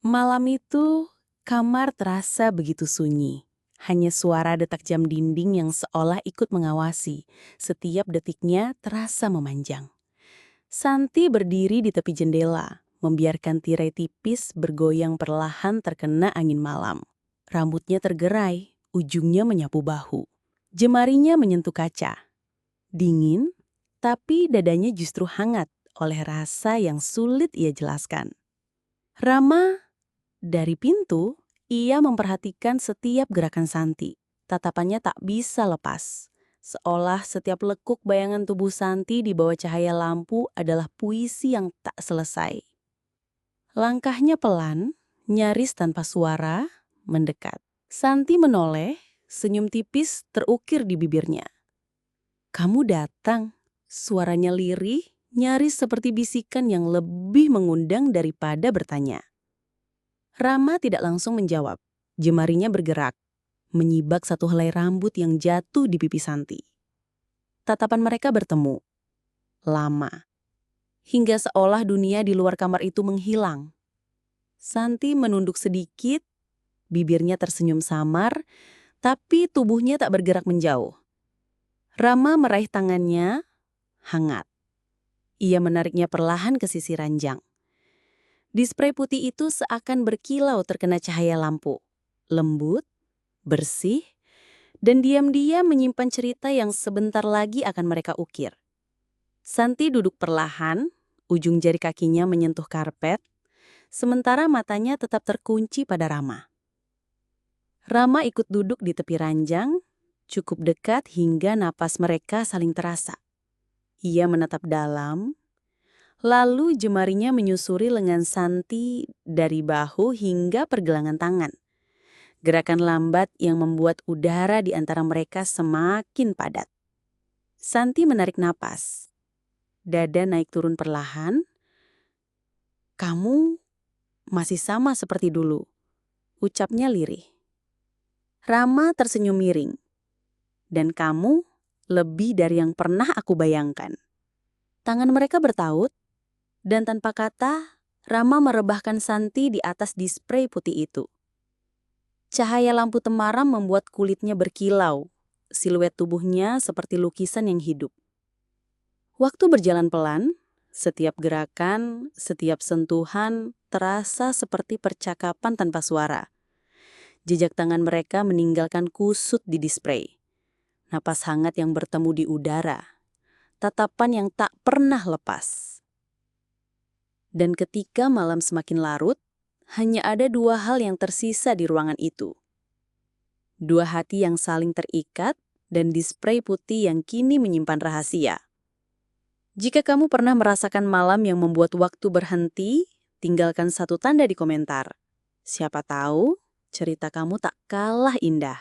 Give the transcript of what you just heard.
Malam itu, kamar terasa begitu sunyi. Hanya suara detak jam dinding yang seolah ikut mengawasi. Setiap detiknya terasa memanjang. Santi berdiri di tepi jendela, membiarkan tirai tipis bergoyang perlahan terkena angin malam. Rambutnya tergerai, ujungnya menyapu bahu. Jemarinya menyentuh kaca. Dingin, tapi dadanya justru hangat oleh rasa yang sulit ia jelaskan. Rama dari pintu, ia memperhatikan setiap gerakan Santi. Tatapannya tak bisa lepas. Seolah setiap lekuk bayangan tubuh Santi di bawah cahaya lampu adalah puisi yang tak selesai. Langkahnya pelan, nyaris tanpa suara, mendekat. Santi menoleh, senyum tipis terukir di bibirnya. "Kamu datang." Suaranya lirih, nyaris seperti bisikan yang lebih mengundang daripada bertanya. Rama tidak langsung menjawab. Jemarinya bergerak, menyibak satu helai rambut yang jatuh di pipi Santi. Tatapan mereka bertemu. Lama. Hingga seolah dunia di luar kamar itu menghilang. Santi menunduk sedikit, bibirnya tersenyum samar, tapi tubuhnya tak bergerak menjauh. Rama meraih tangannya, hangat. Ia menariknya perlahan ke sisi ranjang. Display putih itu seakan berkilau terkena cahaya lampu. Lembut, bersih, dan diam-diam menyimpan cerita yang sebentar lagi akan mereka ukir. Santi duduk perlahan, ujung jari kakinya menyentuh karpet, sementara matanya tetap terkunci pada Rama. Rama ikut duduk di tepi ranjang, cukup dekat hingga napas mereka saling terasa. Ia menatap dalam, lalu jemarinya menyusuri lengan Santi dari bahu hingga pergelangan tangan. Gerakan lambat yang membuat udara di antara mereka semakin padat. Santi menarik napas. Dada naik turun perlahan. "Kamu masih sama seperti dulu," ucapnya lirih. Rama tersenyum miring. "Dan kamu lebih dari yang pernah aku bayangkan." Tangan mereka bertaut, dan tanpa kata, Rama merebahkan Santi di atas display putih itu. Cahaya lampu temaram membuat kulitnya berkilau. Siluet tubuhnya seperti lukisan yang hidup. Waktu berjalan pelan, setiap gerakan, setiap sentuhan terasa seperti percakapan tanpa suara. Jejak tangan mereka meninggalkan kusut di display. Napas hangat yang bertemu di udara. Tatapan yang tak pernah lepas. Dan ketika malam semakin larut, hanya ada dua hal yang tersisa di ruangan itu. Dua hati yang saling terikat dan display putih yang kini menyimpan rahasia. Jika kamu pernah merasakan malam yang membuat waktu berhenti, tinggalkan satu tanda di komentar. Siapa tahu cerita kamu tak kalah indah.